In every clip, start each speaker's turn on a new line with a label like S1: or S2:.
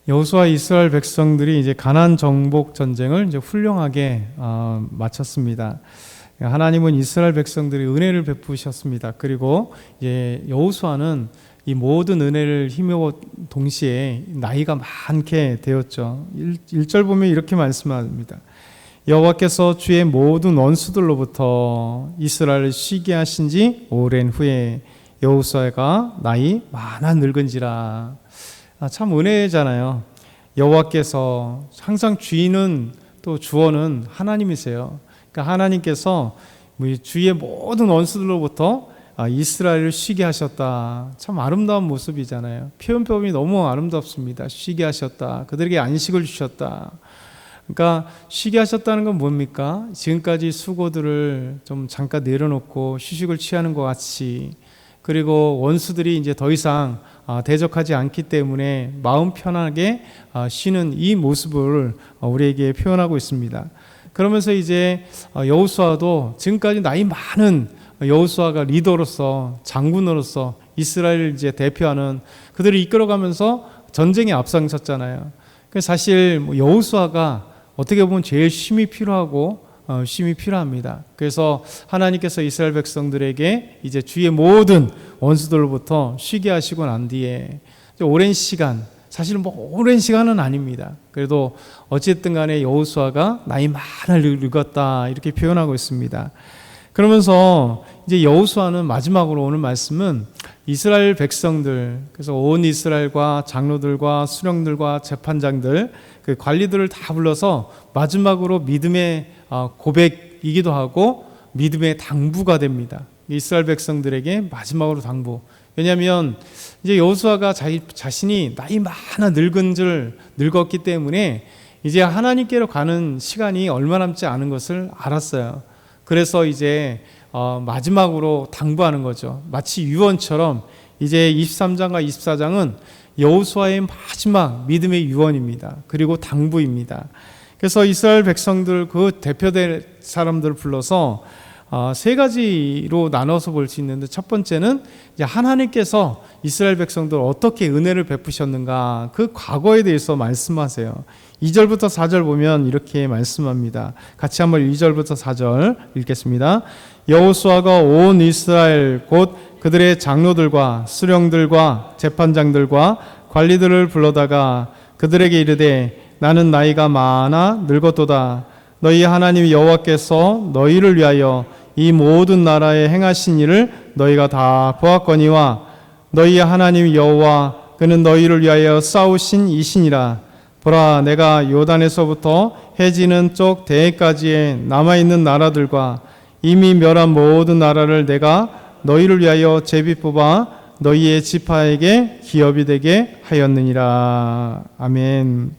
S1: 여호수아 이스라엘 백성들이 이제 가나안 정복 전쟁을 이제 훌륭하게 마쳤습니다. 하나님은 이스라엘 백성들이 은혜를 베푸셨습니다. 그리고 이제 여호수아는 이 모든 은혜를 힘입어 동시에 나이가 많게 되었죠. 1절 보면 이렇게 말씀합니다. 여호와께서 주의 모든 원수들로부터 이스라엘을 쉬게 하신 지 오랜 후에 여호수아가 나이 많아 늙은지라. 참 은혜잖아요. 여호와께서 항상 주인은 또 주원은 하나님이세요. 그러니까 하나님께서 주의 모든 원수들로부터 이스라엘을 쉬게 하셨다. 참 아름다운 모습이잖아요. 표현법이 너무 아름답습니다. 쉬게 하셨다. 그들에게 안식을 주셨다. 그러니까 쉬게 하셨다는 건 뭡니까? 지금까지 수고들을 좀 잠깐 내려놓고 휴식을 취하는 것 같이, 그리고 원수들이 이제 더 이상 대적하지 않기 때문에 마음 편하게 쉬는 이 모습을 우리에게 표현하고 있습니다. 그러면서 이제 여호수아도 지금까지 나이 많은 여호수아가 리더로서, 장군으로서 이스라엘을 이제 대표하는, 그들을 이끌어가면서 전쟁에 앞장섰잖아요. 사실 여호수아가 어떻게 보면 제일 쉼이 필요하고 쉼이 필요합니다. 그래서 하나님께서 이스라엘 백성들에게 이제 주의 모든 원수들로부터 쉬게 하시고 난 뒤에 오랜 시간, 사실 오랜 시간은 아닙니다. 그래도 어쨌든 간에 여호수아가 나이 많아 늙었다 이렇게 표현하고 있습니다. 그러면서 이제 여호수아는 마지막으로 오늘 말씀은 이스라엘 백성들, 그래서 온 이스라엘과 장로들과 수령들과 재판장들, 그 관리들을 다 불러서 마지막으로 믿음의 고백이기도 하고 믿음의 당부가 됩니다. 이스라엘 백성들에게 마지막으로 당부. 왜냐하면 이제 여호수아가 자신이 나이 많아 늙었기 때문에 이제 하나님께로 가는 시간이 얼마 남지 않은 것을 알았어요. 그래서 이제 마지막으로 당부하는 거죠. 마치 유언처럼 이제 23장과 24장은 여호수아의 마지막 믿음의 유언입니다. 그리고 당부입니다. 그래서 이스라엘 백성들 그 대표될 사람들을 불러서 세 가지로 나눠서 볼 수 있는데, 첫 번째는 이제 하나님께서 이스라엘 백성들 어떻게 은혜를 베푸셨는가, 그 과거에 대해서 말씀하세요. 2절부터 4절 보면 이렇게 말씀합니다. 같이 한번 2절부터 4절 읽겠습니다. 여호수아가 온 이스라엘 곧 그들의 장로들과 수령들과 재판장들과 관리들을 불러다가 그들에게 이르되 나는 나이가 많아 늙었도다. 너희 하나님 여호와께서 너희를 위하여 이 모든 나라에 행하신 일을 너희가 다 보았거니와 너희 하나님 여호와 그는 너희를 위하여 싸우신 이시니라. 보라, 내가 요단에서부터 해지는 쪽 대해까지의 남아있는 나라들과 이미 멸한 모든 나라를 내가 너희를 위하여 제비 뽑아 너희의 지파에게 기업이 되게 하였느니라. 아멘.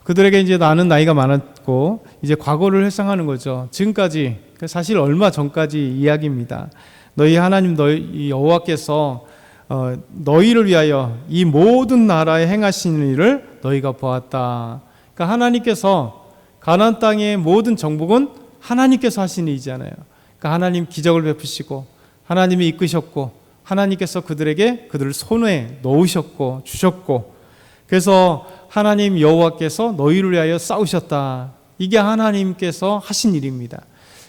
S1: 그들에게 이제 나는 나이가 많았고, 이제 과거를 회상하는 거죠. 지금까지, 사실 얼마 전까지 이야기입니다. 너희 하나님 너희 여호와께서 너희를 위하여 이 모든 나라에 행하신 일을 너희가 보았다. 그러니까 하나님께서 가나안 땅의 모든 정복은 하나님께서 하신 일이잖아요. 그러니까 하나님 기적을 베푸시고 하나님이 이끄셨고 하나님께서 그들을 손에 넣으셨고 주셨고, 그래서 하나님 여호와께서 너희를 위하여 싸우셨다. 이게 하나님께서 하신 일입니다.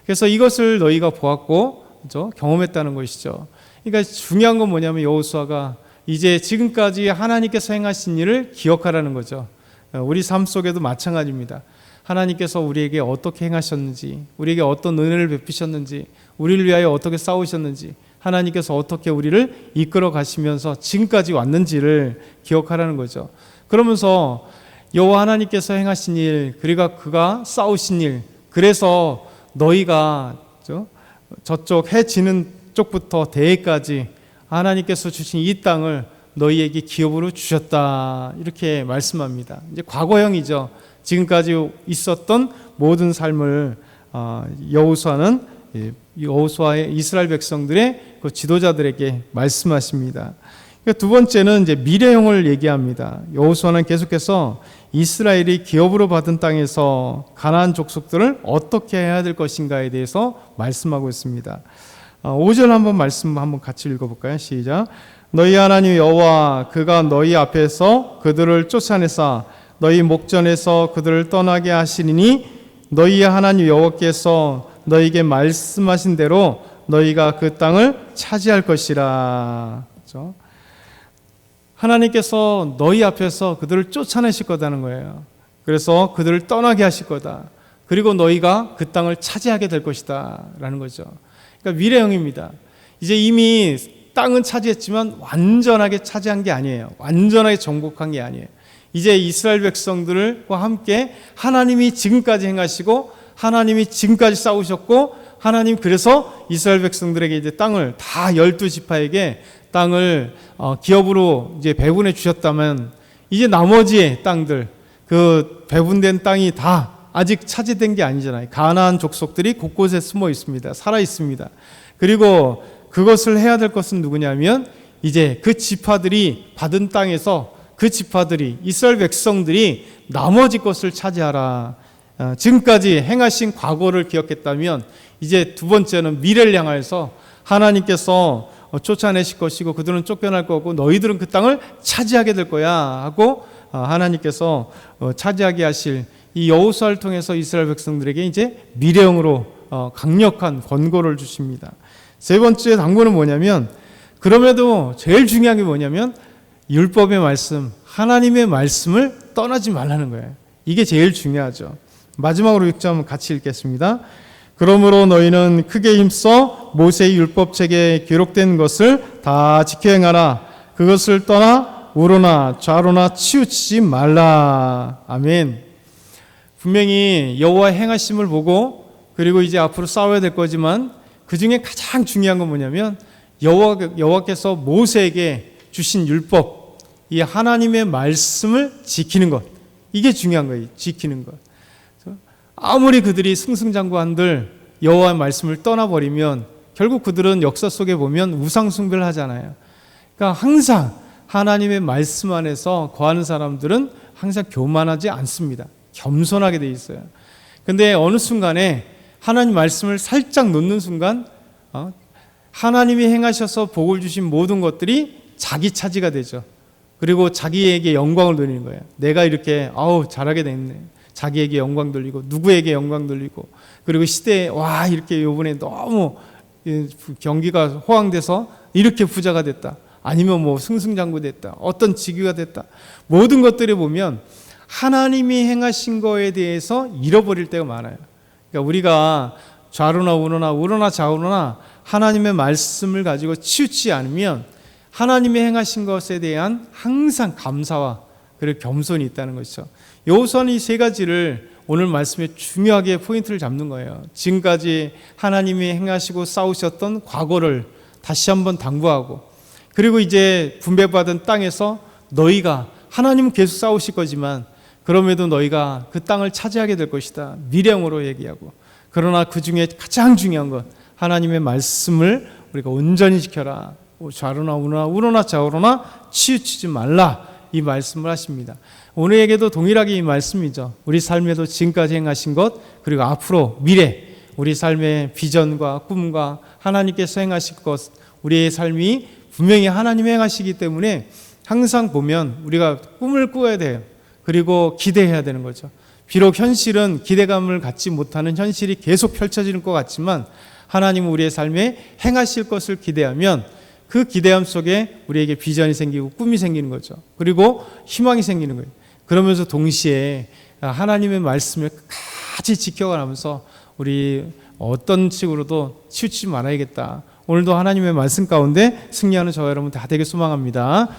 S1: 그래서 이것을 너희가 보았고, 그렇죠? 경험했다는 것이죠. 그러니까 중요한 건 뭐냐면 여호수아가 이제 지금까지 하나님께서 행하신 일을 기억하라는 거죠. 우리 삶 속에도 마찬가지입니다. 하나님께서 우리에게 어떻게 행하셨는지, 우리에게 어떤 은혜를 베푸셨는지, 우리를 위하여 어떻게 싸우셨는지, 하나님께서 어떻게 우리를 이끌어 가시면서 지금까지 왔는지를 기억하라는 거죠. 그러면서 여호와 하나님께서 행하신 일, 그리고 그가 싸우신 일, 그래서 너희가 저쪽 해 지는 쪽부터 대해까지 하나님께서 주신 이 땅을 너희에게 기업으로 주셨다. 이렇게 말씀합니다. 이제 과거형이죠. 지금까지 있었던 모든 삶을 여호수아의 이스라엘 백성들의 그 지도자들에게 말씀하십니다. 두 번째는 이제 미래형을 얘기합니다. 여호수아는 계속해서 이스라엘이 기업으로 받은 땅에서 가나안 족속들을 어떻게 해야 될 것인가에 대해서 말씀하고 있습니다. 5절 한번 같이 읽어볼까요? 시작. 너희 하나님 여호와 그가 너희 앞에서 그들을 쫓아내사 너희 목전에서 그들을 떠나게 하시리니 너희의 하나님 여호와께서 너희에게 말씀하신 대로 너희가 그 땅을 차지할 것이라. 그렇죠? 하나님께서 너희 앞에서 그들을 쫓아내실 거다는 거예요. 그래서 그들을 떠나게 하실 거다. 그리고 너희가 그 땅을 차지하게 될 것이다 라는 거죠. 그러니까 미래형입니다. 이제 이미 땅은 차지했지만 완전하게 차지한 게 아니에요. 완전하게 정복한 게 아니에요. 이제 이스라엘 백성들과 함께 하나님이 지금까지 행하시고 하나님이 지금까지 싸우셨고 하나님 그래서 이스라엘 백성들에게 이제 땅을 다 12지파에게 땅을 기업으로 이제 배분해 주셨다면 이제 나머지의 땅들 그 배분된 땅이 다 아직 차지된 게 아니잖아요. 가나안 족속들이 곳곳에 숨어 있습니다. 살아 있습니다. 그리고 그것을 해야 될 것은 누구냐면 이제 그 지파들이 받은 땅에서 그 지파들이 이스라엘 백성들이 나머지 것을 차지하라. 지금까지 행하신 과거를 기억했다면 이제 두 번째는 미래를 향하여서 하나님께서 쫓아내실 것이고 그들은 쫓겨날 거고 너희들은 그 땅을 차지하게 될 거야 하고 하나님께서 차지하게 하실 이 여호수아를 통해서 이스라엘 백성들에게 이제 미래형으로 강력한 권고를 주십니다. 세 번째 당부는 뭐냐면 그럼에도 제일 중요한 게 뭐냐면 율법의 말씀, 하나님의 말씀을 떠나지 말라는 거예요. 이게 제일 중요하죠. 마지막으로 6절 같이 읽겠습니다. 그러므로 너희는 크게 힘써 모세의 율법책에 기록된 것을 다 지켜 행하라. 그것을 떠나 우로나 좌로나 치우치지 말라. 아멘. 분명히 여호와의 행하심을 보고 그리고 이제 앞으로 싸워야 될 거지만 그 중에 가장 중요한 건 뭐냐면 여호와께서 모세에게 주신 율법, 이 하나님의 말씀을 지키는 것. 이게 중요한 거예요. 지키는 것. 아무리 그들이 승승장구한들 여호와의 말씀을 떠나버리면 결국 그들은 역사 속에 보면 우상 숭배를 하잖아요. 그러니까 항상 하나님의 말씀 안에서 거하는 사람들은 항상 교만하지 않습니다. 겸손하게 돼 있어요. 근데 어느 순간에 하나님 말씀을 살짝 놓는 순간 하나님이 행하셔서 복을 주신 모든 것들이 자기 차지가 되죠. 그리고 자기에게 영광을 돌리는 거예요. 내가 이렇게 잘하게 됐네. 자기에게 영광 돌리고 누구에게 영광 돌리고 그리고 시대에 이렇게 요번에 너무 경기가 호황돼서 이렇게 부자가 됐다. 아니면 뭐 승승장구 됐다. 어떤 직위가 됐다. 모든 것들을 보면 하나님이 행하신 거에 대해서 잃어버릴 때가 많아요. 그러니까 우리가 좌로나 우로나 좌우로나 하나님의 말씀을 가지고 치우치지 않으면 하나님이 행하신 것에 대한 항상 감사와 그리고 겸손이 있다는 것이죠. 여호수아는 이 세 가지를 오늘 말씀에 중요하게 포인트를 잡는 거예요. 지금까지 하나님이 행하시고 싸우셨던 과거를 다시 한번 당부하고 그리고 이제 분배받은 땅에서 너희가 하나님은 계속 싸우실 거지만 그럼에도 너희가 그 땅을 차지하게 될 것이다. 미래형으로 얘기하고 그러나 그 중에 가장 중요한 건 하나님의 말씀을 우리가 온전히 지켜라. 좌로나 우로나 좌우로나 치우치지 말라. 이 말씀을 하십니다. 오늘에게도 동일하게 이 말씀이죠. 우리 삶에도 지금까지 행하신 것 그리고 앞으로 미래 우리 삶의 비전과 꿈과 하나님께서 행하실 것 우리의 삶이 분명히 하나님이 행하시기 때문에 항상 보면 우리가 꿈을 꾸어야 돼요. 그리고 기대해야 되는 거죠. 비록 현실은 기대감을 갖지 못하는 현실이 계속 펼쳐지는 것 같지만 하나님은 우리의 삶에 행하실 것을 기대하면 그 기대함 속에 우리에게 비전이 생기고 꿈이 생기는 거죠. 그리고 희망이 생기는 거예요. 그러면서 동시에 하나님의 말씀을 같이 지켜가면서 우리 어떤 식으로도 치우치지 말아야겠다. 오늘도 하나님의 말씀 가운데 승리하는 저와 여러분 다 되길 소망합니다.